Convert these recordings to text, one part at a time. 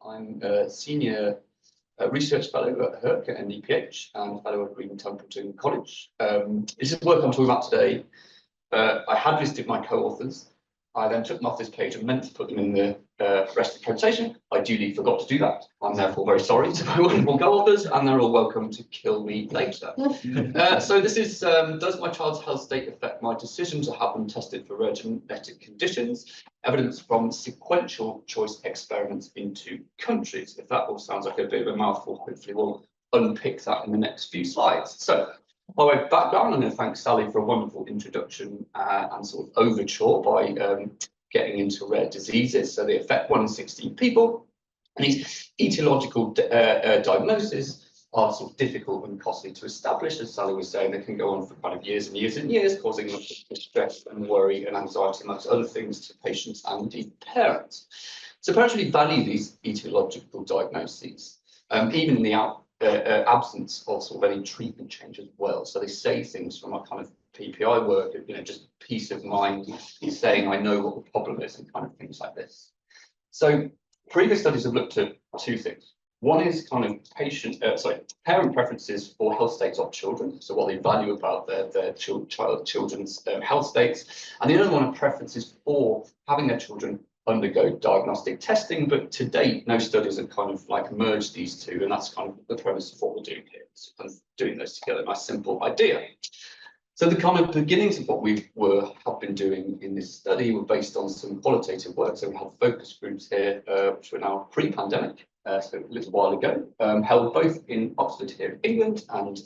I'm a senior research fellow at HERC at NDPH and fellow at Green Templeton College. This is work I'm talking about today. I had listed my co-authors. I then took them off this page and meant to put them in the rest of the presentation. I duly forgot to do that. I'm therefore very sorry to my wonderful co-authors, and they're all welcome to kill me later. So this is, does my child's health state affect my decision to have them tested for rare genetic conditions? Evidence from sequential choice experiments in 2 countries. If that all sounds like a bit of a mouthful, hopefully we'll unpick that in the next few slides. So, by way of background, I'm going to thank Sally for a wonderful introduction and sort of overture by getting into rare diseases. So they affect 1 in 16 people, and these etiological diagnoses are sort of difficult and costly to establish. As Sally was saying, they can go on for kind of years and years and years, causing much stress and worry and anxiety, amongst other things, to patients and indeed parents. So parents really value these etiological diagnoses, even in the absence of sort of any treatment change as well. So they say things from our kind of PPI work, just peace of mind, saying I know what the problem is, and kind of things like this. So previous studies have looked at 2 things. One is kind of parent preferences for health states of children, so what they value about their children's health states, and the other one are preferences for having their children undergo diagnostic testing, but to date, no studies have kind of like merged these 2, and that's kind of the premise of what we're doing here. So kind of doing those together, my simple idea. So the kind of beginnings of what we have been doing in this study were based on some qualitative work. So we have focus groups here, which were now pre-pandemic, so a little while ago, held both in Oxford here in England and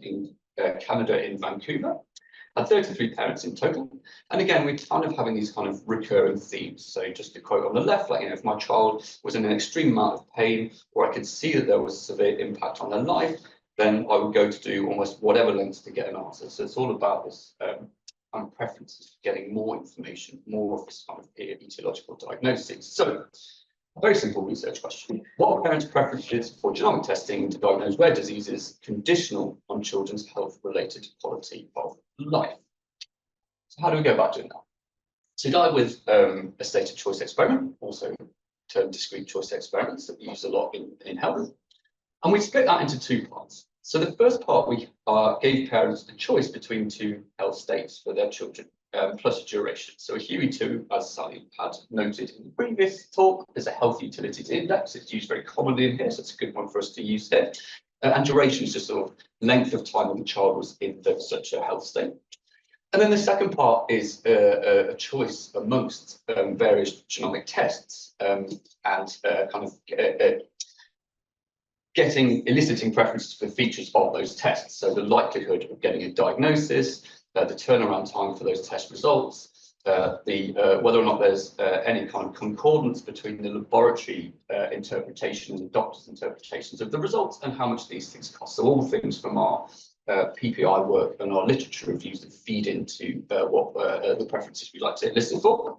in Canada in Vancouver. Had 33 parents in total. And again, we're kind of having these kind of recurring themes. So just to quote on the left, like, if my child was in an extreme amount of pain, or I could see that there was severe impact on their life, then I would go to do almost whatever lengths to get an answer. So it's all about this kind of preferences for getting more information, more of this kind of etiological diagnosis. So a very simple research question. What are parents' preferences for genomic testing to diagnose rare diseases conditional on children's health-related quality of life? So how do we go about doing that? So we start with a stated choice experiment, also termed discrete choice experiments that we use a lot in health. And we split that into 2 parts. So the first part, we gave parents the choice between 2 health states for their children, plus duration. So a HERC, as Sally had noted in the previous talk, is a health utilities index. It's used very commonly in here, so it's a good one for us to use here. And duration is just sort of length of time when the child was in such a health state. And then the second part is a choice amongst various genomic tests and kind of eliciting preferences for features of those tests. So the likelihood of getting a diagnosis, the turnaround time for those test results, whether or not there's any kind of concordance between the laboratory interpretation and the doctor's interpretations of the results, and how much these things cost. So all things from our PPI work and our literature reviews that feed into what the preferences we like to listen for.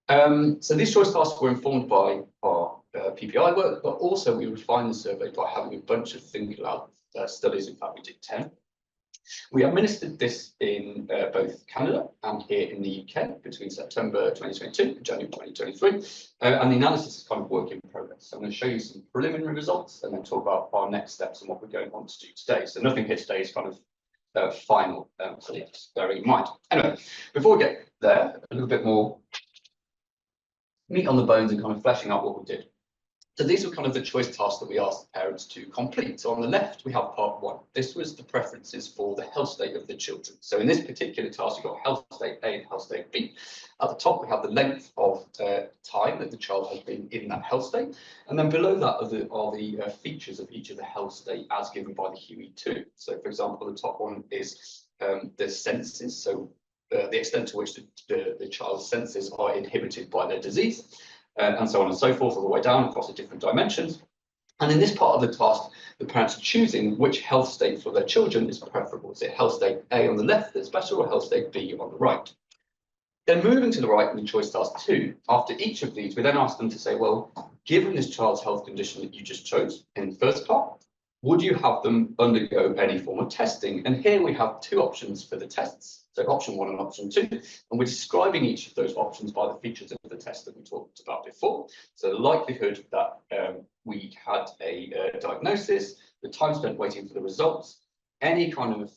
So these choice tasks were informed by our PPI work, but also we refined the survey by having a bunch of think aloud studies. In fact, we did 10. We administered this in both Canada and here in the UK between September 2022 and January 2023. And the analysis is kind of work in progress. So I'm going to show you some preliminary results and then talk about our next steps and what we're going on to do today. So nothing here today is kind of final, so just bearing in mind. Anyway, before we get there, a little bit more meat on the bones and kind of fleshing out what we did. So these were kind of the choice tasks that we asked parents to complete. So on the left, we have part 1. This was the preferences for the health state of the children. So in this particular task, you've got health state A and health state B. At the top, we have the length of time that the child has been in that health state. And then below that are the features of each of the health state as given by the HERC. So for example, the top one is the senses. So the extent to which the child's senses are inhibited by their disease. And so on and so forth, all the way down across the different dimensions. And in this part of the task, the parents are choosing which health state for their children is preferable. Is it health state A on the left that's better, or health state B on the right? Then moving to the right in the choice task 2, after each of these, we then ask them to say, well, given this child's health condition that you just chose in the first part, would you have them undergo any form of testing? And here we have 2 options for the tests. So option 1 and option 2, and we're describing each of those options by the features of the test that we talked about before. So the likelihood that we had a diagnosis, the time spent waiting for the results, any kind of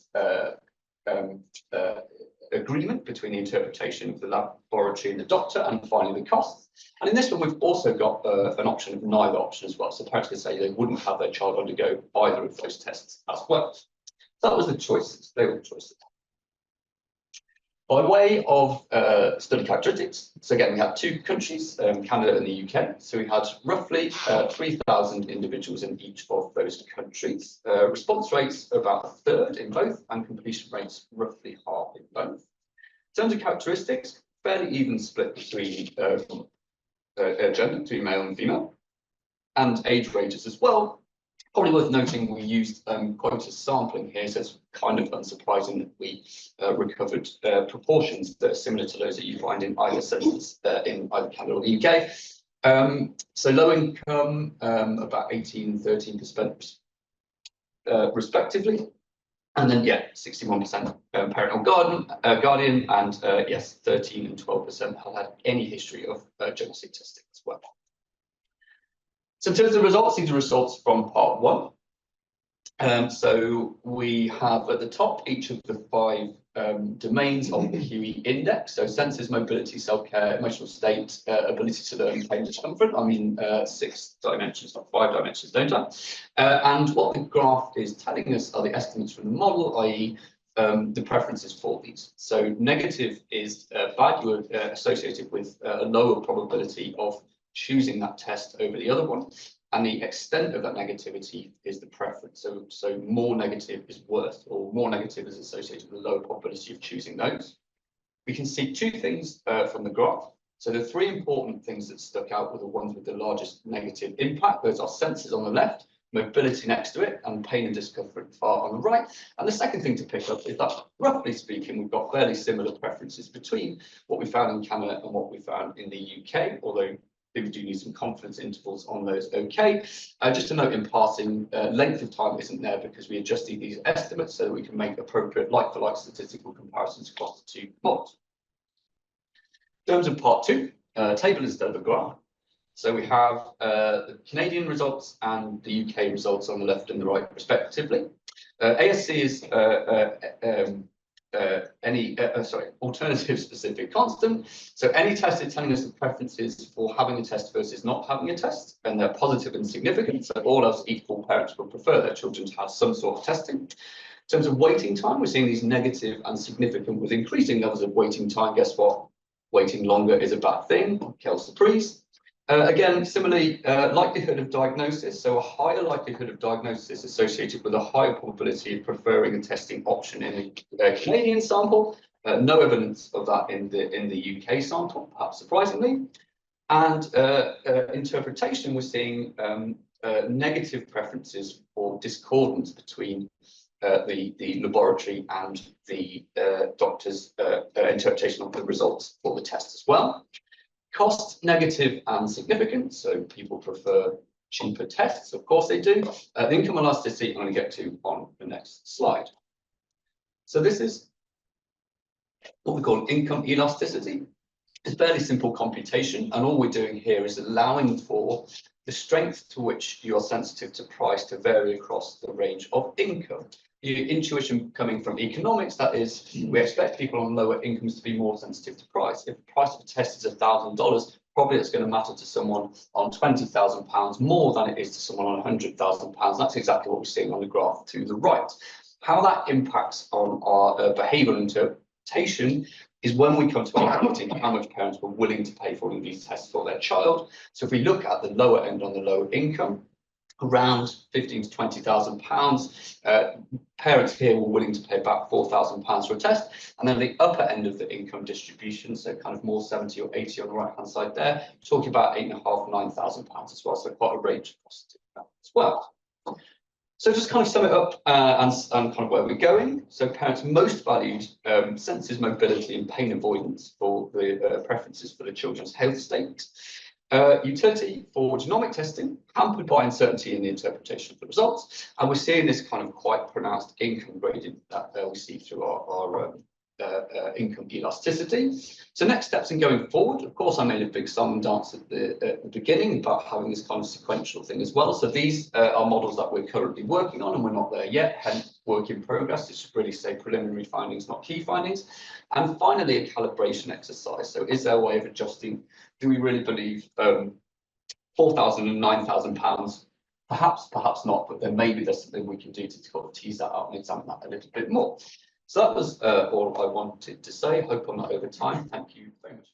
agreement between the interpretation of the laboratory and the doctor, and finally the costs. And in this one, we've also got an option of neither option as well. So parents can say they wouldn't have their child undergo either of those tests as well. So that was the choices. They were the choices. By way of study characteristics, so again, we had 2 countries, Canada and the UK. So we had roughly 3,000 individuals in each of those countries. Response rates about a third in both, and completion rates roughly half in both. In terms of characteristics, fairly even split between gender, between male and female, and age ranges as well. Probably worth noting we used quota sampling here, so it's kind of unsurprising that we recovered proportions that are similar to those that you find in either census in either Canada or the UK. So low income, about 18 and 13% respectively. And then, yeah, 61% parent or guardian, and yes, 13 and 12% have had any history of genetic testing as well. So in terms of results, these are results from part 1. So we have at the top each of the 5 domains of the QE index. So senses, mobility, self-care, emotional state, ability to learn, pain, discomfort. I mean 6 dimensions, not 5 dimensions, don't I? And what the graph is telling us are the estimates from the model, i.e. the preferences for these. So negative is bad, you are associated with a lower probability of choosing that test over the other one, and the extent of that negativity is the preference. So more negative is worse, or more negative is associated with a lower probability of choosing those. We can see 2 things from the graph. So the 3 important things that stuck out were the ones with the largest negative impact. Those are senses on the left, mobility next to it, and pain and discomfort far on the right. And the second thing to pick up is that, roughly speaking, we've got fairly similar preferences between what we found in Canada and what we found in the UK, although we do need some confidence intervals on those. Okay, just to note in passing, length of time isn't there because we adjusted these estimates so that we can make appropriate like-for-like statistical comparisons across the 2 models. In terms of part 2, table instead of a graph. So we have the Canadian results and the UK results on the left and the right, respectively. ASC is alternative specific constant. So any test is telling us the preferences for having a test versus not having a test, and they're positive and significant. So all else equal, parents would prefer their children to have some sort of testing. In terms of waiting time, we're seeing these negative and significant with increasing levels of waiting time. Guess what? Waiting longer is a bad thing. Quelle surprise. Again, similarly, likelihood of diagnosis. So a higher likelihood of diagnosis associated with a higher probability of preferring a testing option in the Canadian sample. No evidence of that in the UK sample, perhaps surprisingly. And interpretation, we're seeing negative preferences for discordance between the laboratory and the doctor's interpretation of the results for the test as well. Cost, negative and significant, so people prefer cheaper tests, of course they do. The income elasticity I'm going to get to on the next slide. So this is what we call income elasticity. It's a fairly simple computation, and all we're doing here is allowing for the strength to which you are sensitive to price to vary across the range of income. Your intuition coming from economics, that is, we expect people on lower incomes to be more sensitive to price. If the price of a test is $1,000, probably it's going to matter to someone on £20,000 more than it is to someone on £100,000. That's exactly what we're seeing on the graph to the right. How that impacts on our behavioural interpretation is when we come to calculating how much parents were willing to pay for all of these tests for their child. So if we look at the lower end on the lower income, around £15,000 to £20,000, parents here were willing to pay about £4,000 for a test. And then the upper end of the income distribution, so kind of more 70 or 80 on the right hand side there, talking about £8,500 to £9,000 as well. So quite a range of costs as well. So just kind of sum it up and kind of where we're going. So parents most valued senses, mobility and pain avoidance for the preferences for the children's health state. Utility for genomic testing, hampered by uncertainty in the interpretation of the results. And we're seeing this kind of quite pronounced income gradient that we see through our income elasticity. So next steps in going forward, of course, I made a big song and dance at the beginning about having this kind of sequential thing as well. So these are models that we're currently working on, and we're not there yet, hence work in progress. It should really say preliminary findings, not key findings. And finally, a calibration exercise. So is there a way of adjusting? Do we really believe 4,000 and 9,000 pounds? Perhaps, perhaps not, but then maybe there's something we can do to sort of tease that out and examine that a little bit more. So that was all I wanted to say. Hope I'm not over time. Thank you very much.